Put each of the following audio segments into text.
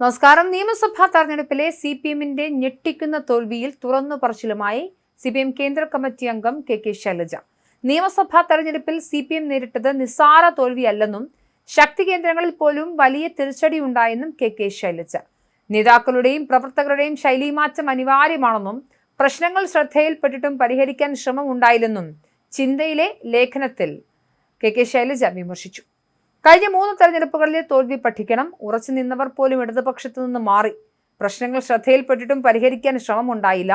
നമസ്കാരം. നിയമസഭാ തെരഞ്ഞെടുപ്പിലെ CPM-ന്റെ ഞെട്ടിക്കുന്ന തോൽവിയിൽ തുറന്നു പറച്ചിലുമായി CPM കേന്ദ്ര കമ്മിറ്റി അംഗം കെ ശൈലജ. നിയമസഭാ തെരഞ്ഞെടുപ്പിൽ CPM നേരിട്ടത് നിസ്സാര തോൽവിയല്ലെന്നും ശക്തി കേന്ദ്രങ്ങളിൽ പോലും വലിയ തിരിച്ചടിയുണ്ടായെന്നും കെ ശൈലജ. നേതാക്കളുടെയും പ്രവർത്തകരുടെയും ശൈലിമാറ്റം അനിവാര്യമാണെന്നും പ്രശ്നങ്ങൾ ശ്രദ്ധയിൽപ്പെട്ടിട്ടും പരിഹരിക്കാൻ ശ്രമം ഉണ്ടായില്ലെന്നും ചിന്തയിലെ ലേഖനത്തിൽ കെ ശൈലജ വിമർശിച്ചു. കഴിഞ്ഞ 3 തെരഞ്ഞെടുപ്പുകളിലെ തോൽവി പഠിക്കണം. ഉറച്ചു നിന്നവർ പോലും ഇടതുപക്ഷത്തു നിന്ന് മാറി. പ്രശ്നങ്ങൾ ശ്രദ്ധയിൽപ്പെട്ടിട്ടും പരിഹരിക്കാൻ ശ്രമമുണ്ടായില്ല.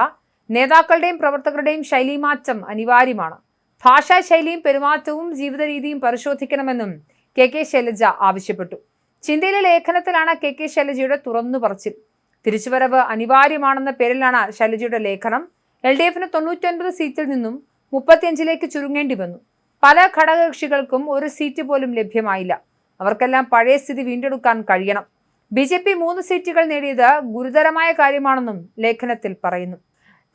നേതാക്കളുടെയും പ്രവർത്തകരുടെയും ശൈലിമാറ്റം അനിവാര്യമാണ്. ഭാഷാ ശൈലിയും പെരുമാറ്റവും ജീവിത രീതിയും പരിശോധിക്കണമെന്നും കെ ശൈലജ ആവശ്യപ്പെട്ടു. ചിന്തയിലെ ലേഖനത്തിലാണ് കെ ശൈലജയുടെ തുറന്നു പറച്ചിൽ. തിരിച്ചുവരവ് അനിവാര്യമാണെന്ന പേരിലാണ് ശൈലജയുടെ ലേഖനം. LDF-ന് 99 സീറ്റിൽ നിന്നും 35ലേക്ക് ചുരുങ്ങേണ്ടി വന്നു. പല ഘടകകക്ഷികൾക്കും ഒരു സീറ്റ് പോലും ലഭ്യമായില്ല. അവർക്കെല്ലാം പഴയ സ്ഥിതി വീണ്ടെടുക്കാൻ കഴിയണം. BJP 3 സീറ്റുകൾ നേടിയത് ഗുരുതരമായ കാര്യമാണെന്നും ലേഖനത്തിൽ പറയുന്നു.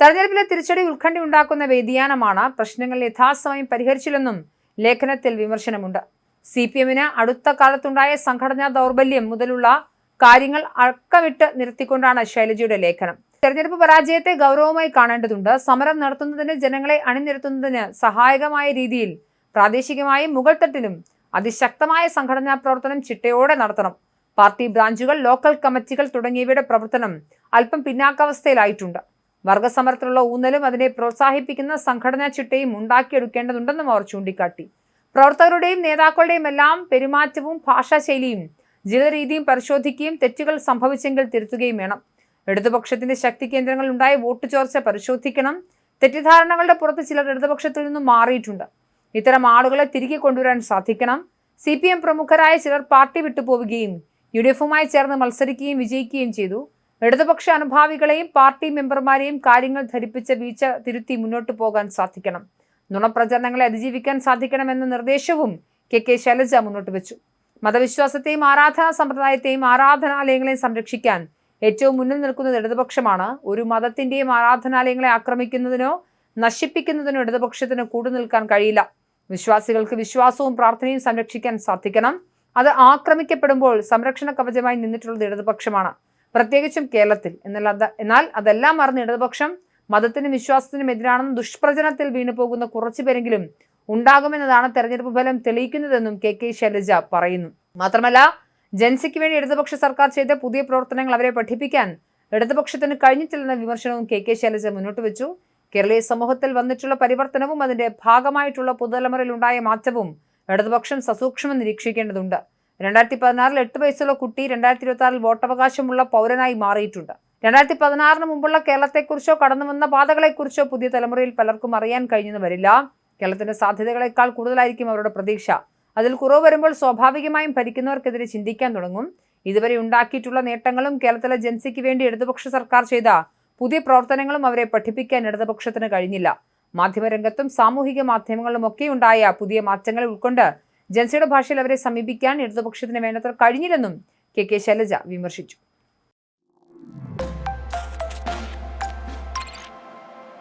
തെരഞ്ഞെടുപ്പിലെ തിരിച്ചടി ഉത്കണ്ഠയുണ്ടാക്കുന്ന വ്യതിയാനമാണ്. പ്രശ്നങ്ങൾ യഥാസമയം പരിഹരിച്ചില്ലെന്നും ലേഖനത്തിൽ വിമർശനമുണ്ട്. CPM-ന് അടുത്ത കാലത്തുണ്ടായ സംഘടനാ ദൗർബല്യം മുതലുള്ള കാര്യങ്ങൾ അക്കമിട്ട് നിരത്തിക്കൊണ്ടാണ് ശൈലജയുടെ ലേഖനം. തെരഞ്ഞെടുപ്പ് പരാജയത്തെ ഗൗരവമായി കാണേണ്ടതുണ്ട്. സമരം നടത്തുന്നതിന്, ജനങ്ങളെ അണിനിരത്തുന്നതിന് സഹായകമായ രീതിയിൽ പ്രാദേശികമായും മുകൾ തട്ടിലും അതിശക്തമായ സംഘടനാ പ്രവർത്തനം ചിട്ടയോടെ നടത്തണം. പാർട്ടി ബ്രാഞ്ചുകൾ, ലോക്കൽ കമ്മിറ്റികൾ തുടങ്ങിയവയുടെ പ്രവർത്തനം അല്പം പിന്നാക്കാവസ്ഥയിലായിട്ടുണ്ട്. വർഗസമരത്തിലുള്ള ഊന്നലും അതിനെ പ്രോത്സാഹിപ്പിക്കുന്ന സംഘടനാ ചിട്ടയും ഉണ്ടാക്കിയെടുക്കേണ്ടതുണ്ടെന്നും അവർ ചൂണ്ടിക്കാട്ടി. പ്രവർത്തകരുടെയും നേതാക്കളുടെയും എല്ലാം പെരുമാറ്റവും ഭാഷാശൈലിയും ജീവിത രീതിയും പരിശോധിക്കുകയും തെറ്റുകൾ സംഭവിച്ചെങ്കിൽ തിരുത്തുകയും വേണം. ഇടതുപക്ഷത്തിന്റെ ശക്തി കേന്ദ്രങ്ങളിൽ ഉണ്ടായ വോട്ട് ചോർച്ച പരിശോധിക്കണം. തെറ്റിദ്ധാരണകളുടെ പുറത്ത് ചിലർ ഇടതുപക്ഷത്തിൽ നിന്നും മാറിയിട്ടുണ്ട്. ഇത്തരം ആളുകളെ തിരികെ കൊണ്ടുവരാൻ സാധിക്കണം. CPM പ്രമുഖരായ ചിലർ പാർട്ടി വിട്ടുപോവുകയും UDF-മായി ചേർന്ന് മത്സരിക്കുകയും വിജയിക്കുകയും ചെയ്തു. ഇടതുപക്ഷ അനുഭാവികളെയും പാർട്ടി മെമ്പർമാരെയും കാര്യങ്ങൾ ധരിപ്പിച്ച വീഴ്ച തിരുത്തി മുന്നോട്ട് പോകാൻ സാധിക്കണം. നുണപ്രചരണങ്ങളെ അതിജീവിക്കാൻ സാധിക്കണമെന്ന നിർദ്ദേശവും കെ ശൈലജ മുന്നോട്ട് വെച്ചു. മതവിശ്വാസത്തെയും ആരാധനാ സമ്പ്രദായത്തെയും ആരാധനാലയങ്ങളെയും സംരക്ഷിക്കാൻ ഏറ്റവും മുന്നിൽ നിൽക്കുന്നത് ഇടതുപക്ഷമാണ്. ഒരു മതത്തിന്റെയും ആരാധനാലയങ്ങളെ ആക്രമിക്കുന്നതിനോ നശിപ്പിക്കുന്നതിനോ ഇടതുപക്ഷത്തിന് കൂട്ടുനിൽക്കാൻ കഴിയില്ല. വിശ്വാസികൾക്ക് വിശ്വാസവും പ്രാർത്ഥനയും സംരക്ഷിക്കാൻ സാധിക്കണം. അത് ആക്രമിക്കപ്പെടുമ്പോൾ സംരക്ഷണ കവചമായി നിന്നിട്ടുള്ളത് ഇടതുപക്ഷമാണ്, പ്രത്യേകിച്ചും കേരളത്തിൽ. എന്നാൽ അതെല്ലാം മറന്ന് ഇടതുപക്ഷം മതത്തിനും വിശ്വാസത്തിനും എതിരാണെന്ന് ദുഷ്പ്രചരണത്തിൽ വീണു പോകുന്ന കുറച്ചുപേരെങ്കിലും ഉണ്ടാകുമെന്നതാണ് തെരഞ്ഞെടുപ്പ് ഫലം തെളിയിക്കുന്നതെന്നും കെ ശൈലജ പറയുന്നു. മാത്രമല്ല, ജൻസിക്ക് വേണ്ടി ഇടതുപക്ഷ സർക്കാർ ചെയ്ത പുതിയ പ്രവർത്തനങ്ങൾ അവരെ പഠിപ്പിക്കാൻ ഇടതുപക്ഷത്തിന് കഴിഞ്ഞിട്ടില്ലെന്ന വിമർശനവും കെ ശൈലജ മുന്നോട്ട് വെച്ചു. കേരളീയ സമൂഹത്തിൽ വന്നിട്ടുള്ള പരിവർത്തനവും അതിന്റെ ഭാഗമായിട്ടുള്ള പുതുതലമുറയിൽ ഉണ്ടായ മാറ്റവും ഇടതുപക്ഷം സസൂക്ഷ്മം നിരീക്ഷിക്കേണ്ടതുണ്ട്. 2016 8 വയസ്സുള്ള കുട്ടി 2026 വോട്ടവകാശമുള്ള പൗരനായി മാറിയിട്ടുണ്ട്. 2016 മുമ്പുള്ള കേരളത്തെക്കുറിച്ചോ കടന്നുവന്ന പാതകളെക്കുറിച്ചോ പുതിയ തലമുറയിൽ പലർക്കും അറിയാൻ കഴിഞ്ഞെന്ന് വരില്ല. കേരളത്തിന്റെ സാധ്യതകളെക്കാൾ കൂടുതലായിരിക്കും അവരുടെ പ്രതീക്ഷ. അതിൽ കുറവ് വരുമ്പോൾ സ്വാഭാവികമായും ഭരിക്കുന്നവർക്കെതിരെ ചിന്തിക്കാൻ തുടങ്ങും. ഇതുവരെ ഉണ്ടാക്കിയിട്ടുള്ള നേട്ടങ്ങളും കേരളത്തിലെ ജൻസിക്ക് വേണ്ടി ഇടതുപക്ഷ സർക്കാർ ചെയ്ത പുതിയ പ്രവർത്തനങ്ങളും അവരെ പഠിപ്പിക്കാൻ ഇടതുപക്ഷത്തിന് കഴിഞ്ഞില്ല. മാധ്യമരംഗത്തും സാമൂഹിക മാധ്യമങ്ങളിലും ഒക്കെ ഉണ്ടായ പുതിയ മാറ്റങ്ങൾ ഉൾക്കൊണ്ട് ജൻസിയുടെ ഭാഷയിൽ അവരെ സമീപിക്കാൻ ഇടതുപക്ഷത്തിന് വേണ്ടത്ര കഴിഞ്ഞില്ലെന്നും കെ ശൈലജ വിമർശിച്ചു.